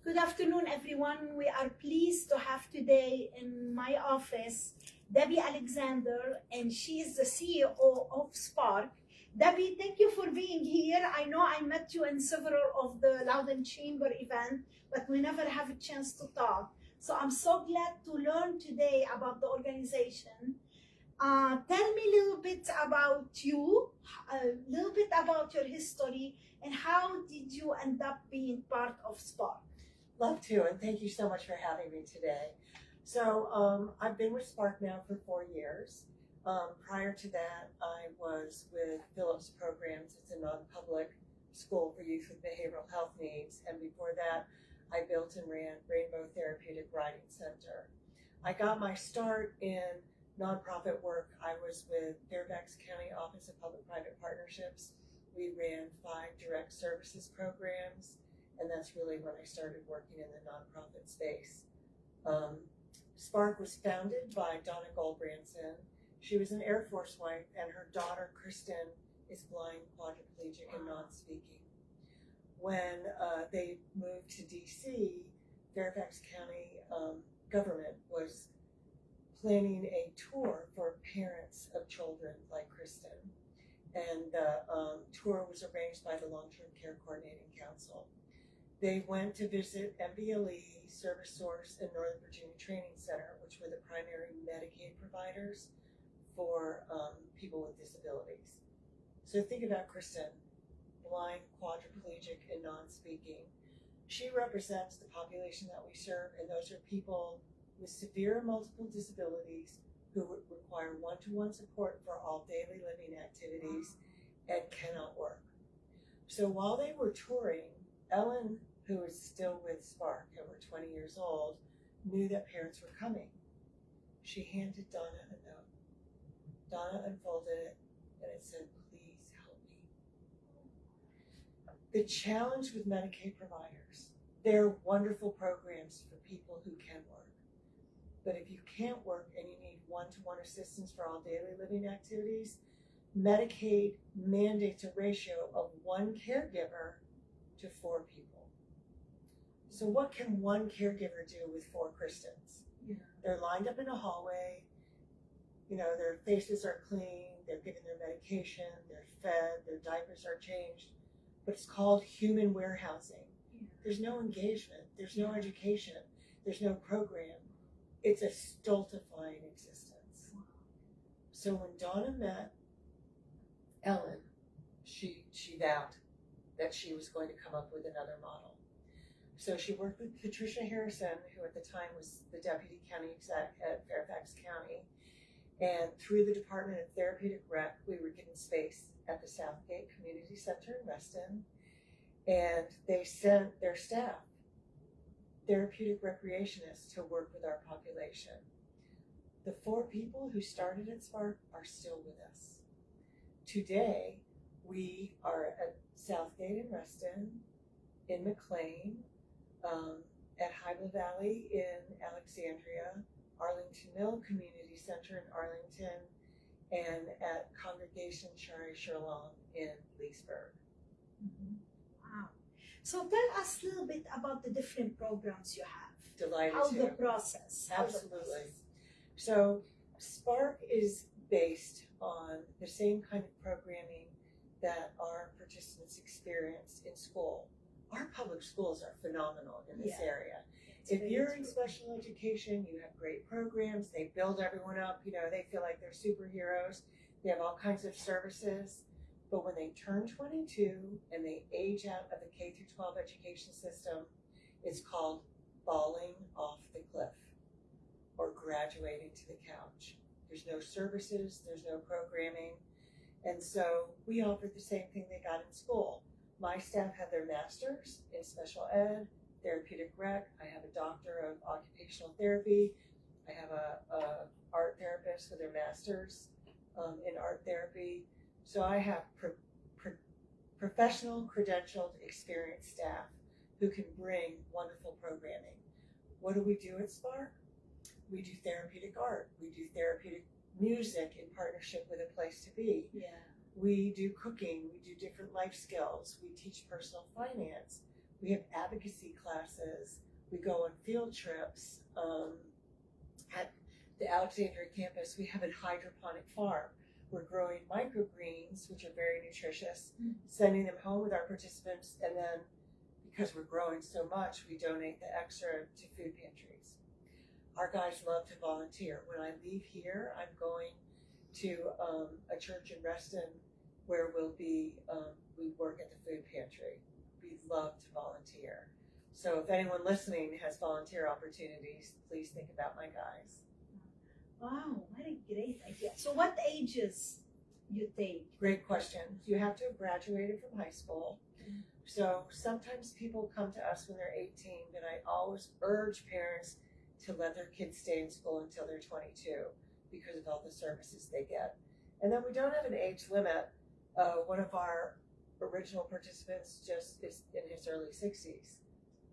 Good afternoon, everyone. We are pleased to have today in my office Debi Alexander, and she is the CEO of SPARC. Debi, thank you for being here. I know I met you in several of the Loudon Chamber event, but we never have a chance to talk. So I'm so glad to learn today about the organization. Tell me a little bit about you, a little bit about your history, and how did you end up being part of SPARC? Love to, and thank you so much for having me today. So I've been with SPARC now for 4 years. Prior to that, I was with Phillips Programs. It's a non-public school for youth with behavioral health needs. And before that, I built and ran Rainbow Therapeutic Riding Center. I got my start in nonprofit work. I was with Fairfax County Office of Public-Private Partnerships. We ran 5 direct services programs. And that's really when I started working in the nonprofit space. SPARC was founded by Donna Goldbranson. She was an Air Force wife, and her daughter, Kristen, is blind, quadriplegic, and non-speaking. When they moved to DC, Fairfax County government was planning a tour for parents of children like Kristen. And the tour was arranged by the Long-Term Care Coordinating Council. They went to visit MBLE, Service Source, and Northern Virginia Training Center, which were the primary Medicaid providers for people with disabilities. So think about Kristen, blind, quadriplegic, and non-speaking. She represents the population that we serve, and those are people with severe multiple disabilities who require one-to-one support for all daily living activities and cannot work. So while they were touring, Ellen, who is still with SPARC, over 20 years old, knew that parents were coming. She handed Donna a note. Donna unfolded it, and it said, "Please help me." The challenge with Medicaid providers, they're wonderful programs for people who can work. But if you can't work and you need one-to-one assistance for all daily living activities, Medicaid mandates a ratio of 1 caregiver to 4 people. So what can 1 caregiver do with 4 Kristens? Yeah. They're lined up in a hallway, their faces are clean, they're given their medication, they're fed, their diapers are changed, but it's called human warehousing. Yeah. There's no engagement, there's no education, there's no program. It's a stultifying existence. Wow. So when Donna met Ellen, she vowed that she was going to come up with another model. So she worked with Patricia Harrison, who at the time was the deputy county exec at Fairfax County. And through the Department of Therapeutic Rec, we were given space at the Southgate Community Center in Reston. And they sent their staff, therapeutic recreationists, to work with our population. The 4 people who started at SPARC are still with us. Today, we are at Southgate in Reston, in McLean, at Hybla Valley in Alexandria, Arlington Mill Community Center in Arlington, and at Congregation Shari Shalom in Leesburg. Mm-hmm. Wow. So tell us a little bit about the different programs you have. Delighted How to. the process. Absolutely. So SPARC is based on the same kind of programming that our participants experience in school. Our public schools are phenomenal in this area. If you're in special education, you have great programs. They build everyone up. They feel like they're superheroes. They have all kinds of services. But when they turn 22 and they age out of the K through 12 education system, it's called falling off the cliff or graduating to the couch. There's no services. There's no programming. And so we offered the same thing they got in school. My staff have their master's in special ed, therapeutic rec. I have a doctor of occupational therapy. I have a art therapist with their master's in art therapy. So I have professional, credentialed, experienced staff who can bring wonderful programming. What do we do at SPARC? We do therapeutic art. We do therapeutic music in partnership with A Place to Be. Yeah. We do cooking. We do different life skills. We teach personal finance. We have advocacy classes. We go on field trips. At the Alexandria campus, we have a hydroponic farm. We're growing microgreens, which are very nutritious, sending them home with our participants, and then because we're growing so much, we donate the extra to food pantries. Our guys love to volunteer. When I leave here, I'm going to a church in Reston where we work at the food pantry. We love to volunteer. So if anyone listening has volunteer opportunities, please think about my guys. Wow, what a great idea. So what ages you take? Great question. You have to have graduated from high school. So sometimes people come to us when they're 18, but I always urge parents to let their kids stay in school until they're 22 because of all the services they get. And then we don't have an age limit. One of our original participants just is in his early 60s,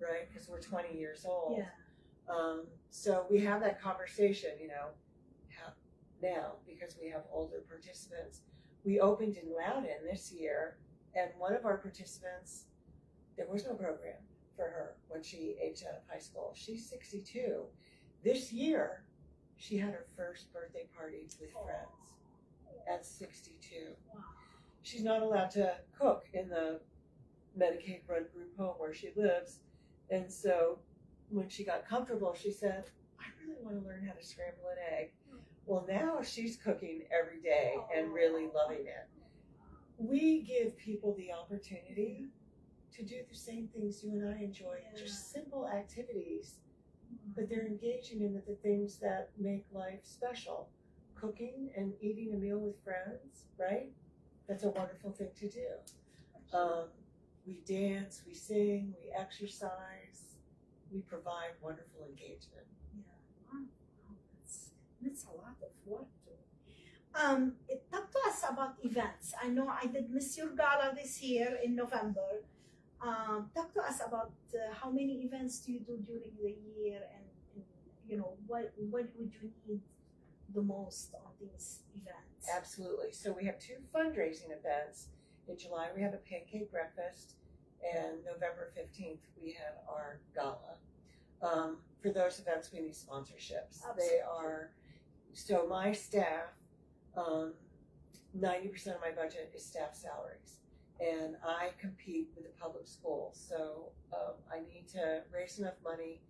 right? Because we're 20 years old. Yeah. So we have that conversation, now because we have older participants. We opened in Loudon this year, and one of our participants, there was no program for her when she aged out of high school. She's 62. This year, she had her first birthday party with friends at 62. Wow. She's not allowed to cook in the Medicaid-run group home where she lives, and so when she got comfortable, she said, I really want to learn how to scramble an egg. Well, now she's cooking every day and really loving it. We give people the opportunity to do the same things you and I enjoy, just simple activities, but they're engaging in the things that make life special. Cooking and eating a meal with friends, right? That's a wonderful thing to do. We dance, we sing, we exercise, we provide wonderful engagement. Yeah. That's a lot of work too. Talk to us about events. I know I did Miss Your Gala this year in November. Talk to us about how many events do you do during the year, and what would you need the most on these events? Absolutely. So we have two fundraising events. In July, we have a pancake breakfast, and November 15th, we have our gala. For those events, we need sponsorships. Absolutely. So my staff, 90% of my budget is staff salaries, and I compete with the public schools. So I need to raise enough money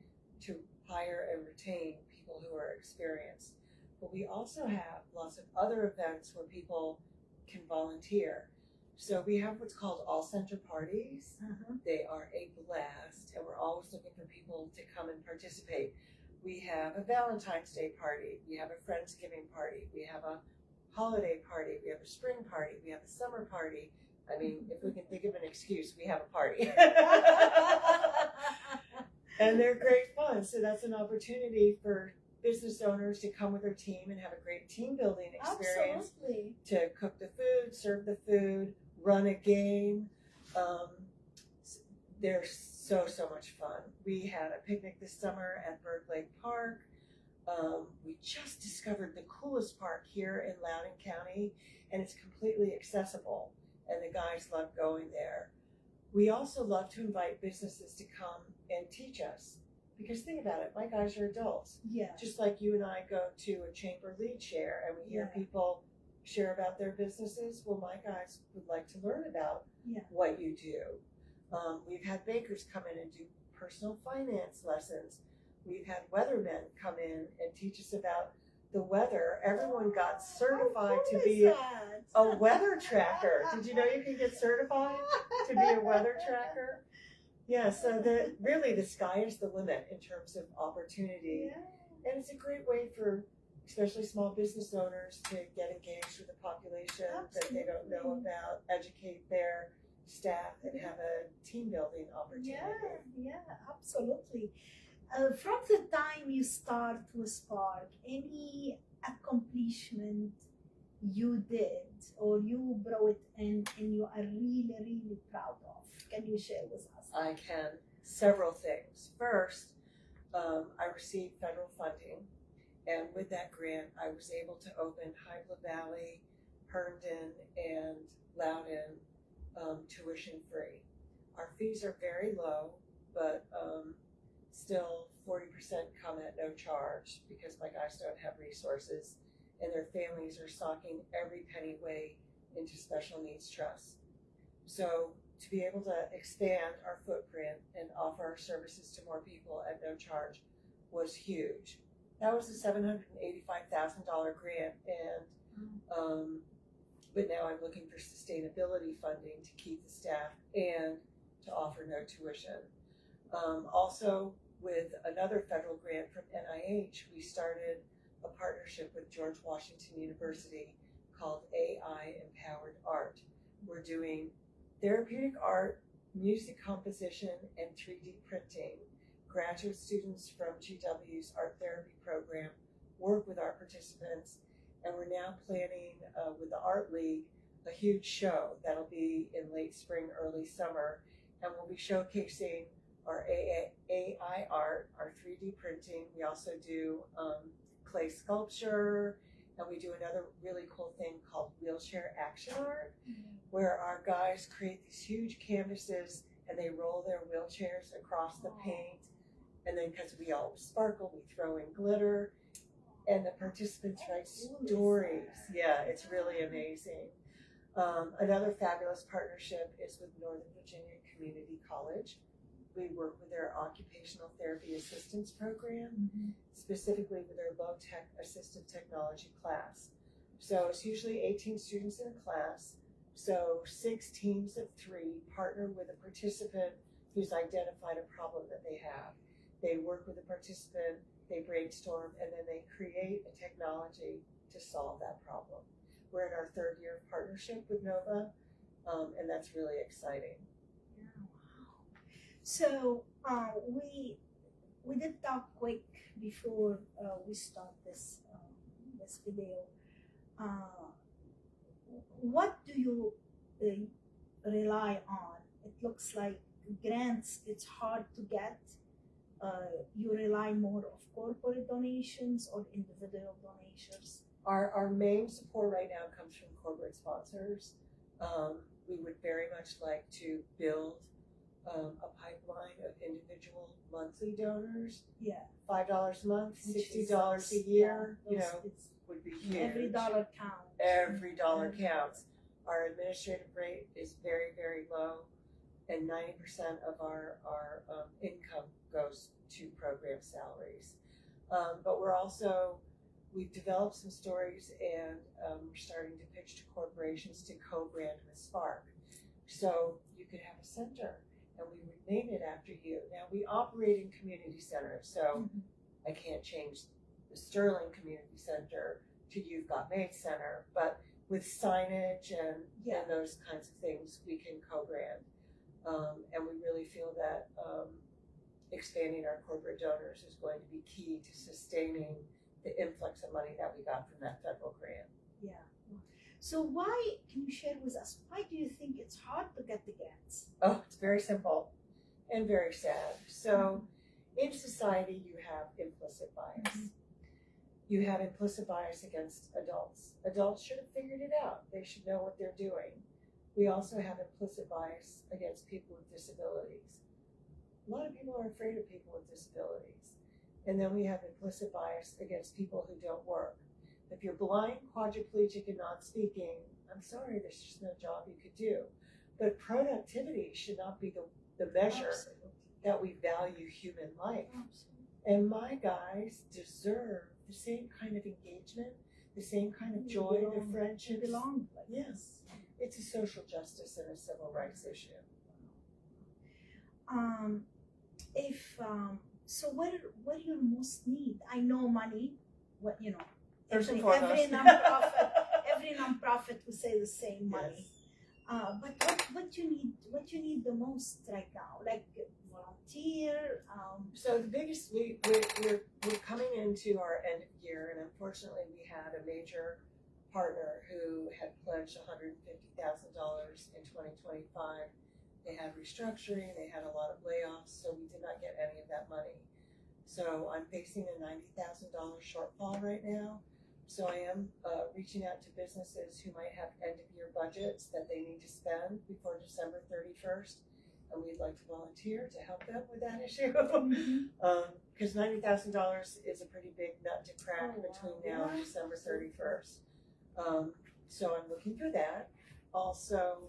to hire and retain people who are experienced. But we also have lots of other events where people can volunteer. So we have what's called all center parties. They are a blast, and we're always looking for people to come and participate. We have a Valentine's Day party. We have a Friendsgiving party. We have a holiday party. We have a spring party. We have a summer party. I mean, if we can think of an excuse, we have a party. And they're great fun. So that's an opportunity for business owners to come with their team and have a great team building experience. Absolutely. To cook the food, serve the food, run a game. They're so much fun. We had a picnic this summer at Berg Lake Park. We just discovered the coolest park here in Loudoun County, and it's completely accessible, and the guys love going there. We also love to invite businesses to come and teach us, because think about it, my guys are adults. Yeah. Just like you and I go to a chamber lead share and we hear people share about their businesses. Well, my guys would like to learn about what you do. We've had bakers come in and do personal finance lessons. We've had weathermen come in and teach us about the weather. Everyone got certified to be a weather tracker. Did you know you can get certified to be a weather tracker? Yeah, so really the sky is the limit in terms of opportunity. And it's a great way for especially small business owners to get engaged with the population that they don't know about, educate their staff, and have a team building opportunity. Yeah, absolutely. From the time you start with SPARC, any accomplishment you did or you brought in and you are really proud of? Can you share with us? I can. Several things. First, I received federal funding, and with that grant, I was able to open Hybla Valley, Herndon, and Loudoun tuition free. Our fees are very low, but still 40% come at no charge because my guys don't have resources and their families are socking every penny way into special needs trusts. So to be able to expand our footprint and offer our services to more people at no charge was huge. That was a $785,000 grant, and but now I'm looking for sustainability funding to keep the staff and to offer no tuition. Also, with another federal grant from NIH, we started a partnership with George Washington University called AI Empowered Art. We're doing therapeutic art, music composition, and 3D printing. Graduate students from GW's art therapy program work with our participants, and we're now planning with the Art League a huge show that'll be in late spring, early summer, and we'll be showcasing our AI art, our 3D printing. We also do clay sculpture, and we do another really cool thing called wheelchair action art, where our guys create these huge canvases and they roll their wheelchairs across the paint. And then because we all sparkle, we throw in glitter, and the participants write stories. Yeah, it's really amazing. Another fabulous partnership is with Northern Virginia Community College. We work with their occupational therapy assistance program, specifically with their low-tech assistive technology class. So it's usually 18 students in a class. So 6 teams of 3 partner with a participant who's identified a problem that they have. They work with the participant, they brainstorm, and then they create a technology to solve that problem. We're in our 3rd year of partnership with NOVA, and that's really exciting. Yeah, wow. So we did talk quick before we start this this video. What do you rely on? It looks like grants, it's hard to get. You rely more of corporate donations or individual donations? Our main support right now comes from corporate sponsors. We would very much like to build a pipeline of individual monthly donors. Yeah. $5 a month, $60 a year, would be huge. Every dollar counts. Every dollar counts. Our administrative rate is very, very low, and 90% of our income goes to program salaries. But we've developed some stories, and we're starting to pitch to corporations to co-brand with SPARC. So you could have a center, and we would name it after you. Now, we operate in community centers, so I can't change the Sterling Community Center to You've Got Maid Center, but with signage and those kinds of things, we can co-brand. And we really feel that expanding our corporate donors is going to be key to sustaining the influx of money that we got from that federal grant. Yeah. So can you share with us, why do you think it's hard to get the grants? Oh, it's very simple and very sad. So in society, you have implicit bias. You have implicit bias against adults. Adults should have figured it out. They should know what they're doing. We also have implicit bias against people with disabilities. A lot of people are afraid of people with disabilities. And then we have implicit bias against people who don't work. If you're blind, quadriplegic, and not speaking, I'm sorry, there's just no job you could do. But productivity should not be the measure that we value human life. And my guys deserve the same kind of engagement, the same kind of joy, the friendships. Yes. It's a social justice and a civil rights issue. So what do you most need? I know money. First and every nonprofit will say the same money. Yes. But what you need the most right now? Like volunteer. So the biggest we're coming into our end of year, and unfortunately we had a major partner who had pledged $150,000 in 2025. They had restructuring, they had a lot of layoffs, so we did not get any of that money. So I'm facing a $90,000 shortfall right now. So I am reaching out to businesses who might have end of year budgets that they need to spend before December 31st. and we'd like to volunteer to help them with that issue. Mhm. Because $90,000 is a pretty big nut to crack Oh, wow. between now and Yeah. December 31st. So I'm looking for that. Also,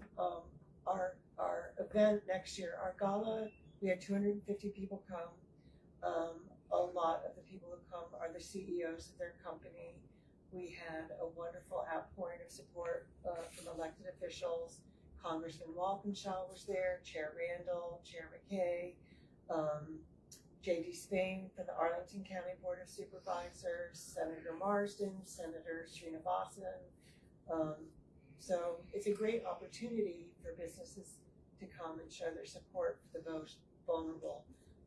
our event next year, our gala, we had 250 people come. A lot of the people who come are the CEOs of their company. We had a wonderful outpouring of support from elected officials. Congressman Walkinshaw was there, Chair Randall, Chair McKay, J.D. Spain from the Arlington County Board of Supervisors, Senator Marsden, Senator Srinivasan. So it's a great opportunity for businesses to come and show their support for the most vulnerable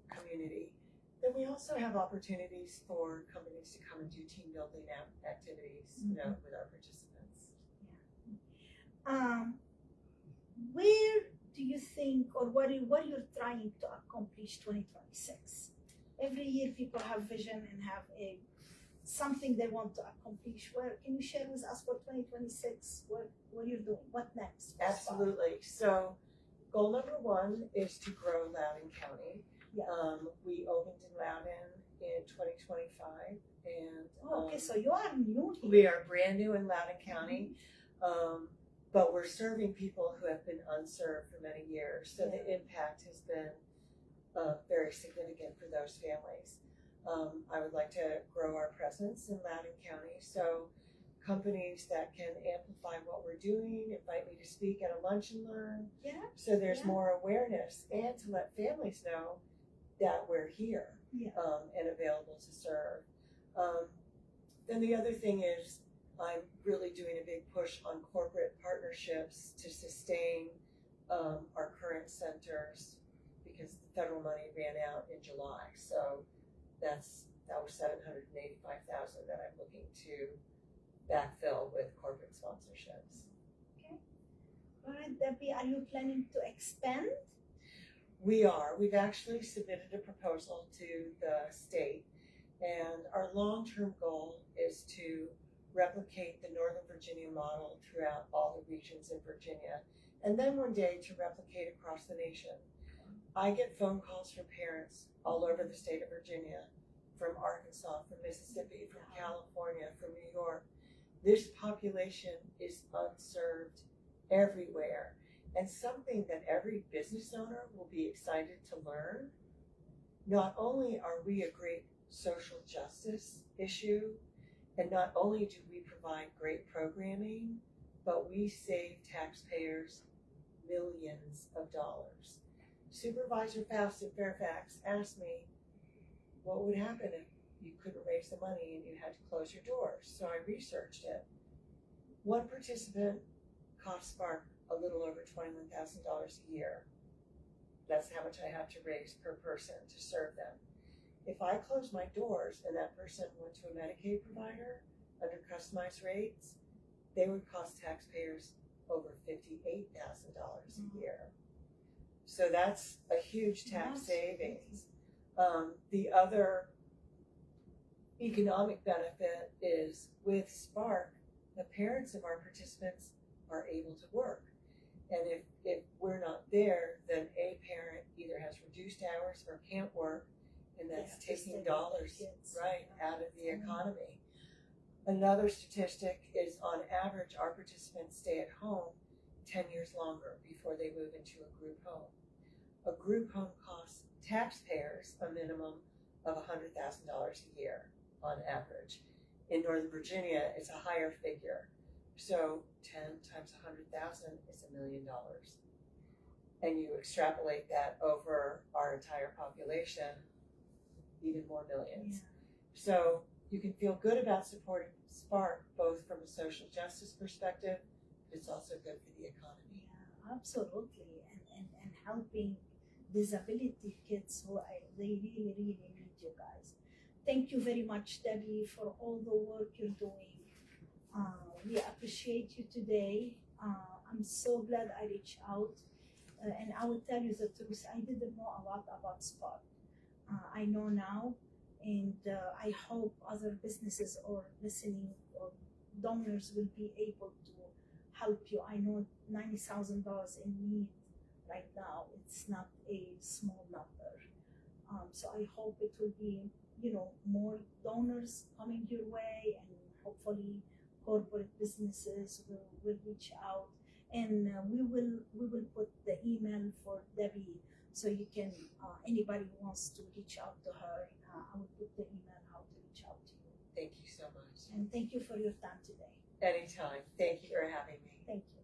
community. Then we also have opportunities for companies to come and do team building activities, with our participants. Where do you think, or what you're trying to accomplish 2026? Every year people have vision and have something they want to accomplish. Where can you share with us for 2026? What you're doing? What next? Absolutely. So goal number 1 is to grow Loudoun County. Yeah. We opened in Loudoun in 2025, and Okay, so you are new here. we are brand new in Loudoun County, but we're serving people who have been unserved for many years. So the impact has been very significant for those families. I would like to grow our presence in Loudoun County. So companies that can amplify what we're doing, invite me to speak at a lunch and learn. Yeah. So there's more awareness, and to let families know that we're here and available to serve. Then the other thing is I'm really doing a big push on corporate partnerships to sustain our current centers, because the federal money ran out in July. So that was $785,000 that I'm looking to backfill with corporate sponsorships. Okay. All right, Debbie, are you planning to expand? We are. We've actually submitted a proposal to the state, and our long-term goal is to replicate the Northern Virginia model throughout all the regions in Virginia, and then one day to replicate across the nation. I get phone calls from parents all over the state of Virginia, from Arkansas, from Mississippi, from California, from New York. This population is unserved everywhere, and something that every business owner will be excited to learn. Not only are we a great social justice issue, and not only do we provide great programming, but we save taxpayers millions of dollars. Supervisor Faust in Fairfax asked me what would happen if you couldn't raise the money and you had to close your doors. So I researched it. One participant cost SPARC a little over $21,000 a year. That's how much I have to raise per person to serve them. If I close my doors and that person went to a Medicaid provider under customized rates, they would cost taxpayers over $58,000 a year. So that's a huge tax savings. The other economic benefit is with SPARC, the parents of our participants are able to work. And if we're not there, then a parent either has reduced hours or can't work, and that's taking dollars out of the economy. Another statistic is, on average, our participants stay at home 10 years longer before they move into a group home. A group home costs taxpayers a minimum of $100,000 a year on average. In Northern Virginia, it's a higher figure. So 10 times 100,000 is $1 million. And you extrapolate that over our entire population, even more millions. So you can feel good about supporting SPARC, both from a social justice perspective, but it's also good for the economy. Yeah, absolutely. And helping disability kids who they really need you guys. Thank you very much, Debbie, for all the work you're doing. We appreciate you today. I'm so glad I reached out. And I will tell you the truth, I didn't know a lot about SPARC. I know now, and I hope other businesses or listening or donors will be able to help you. I know $90,000 in need right now. It's not a small number. So I hope it will be, more donors coming your way, and hopefully corporate businesses will reach out, and we will put the email for Debbie, so you can anybody who wants to reach out to her. I will put the email how to reach out to you. Thank you so much. And thank you for your time today. Anytime. Thank you for having me. Thank you.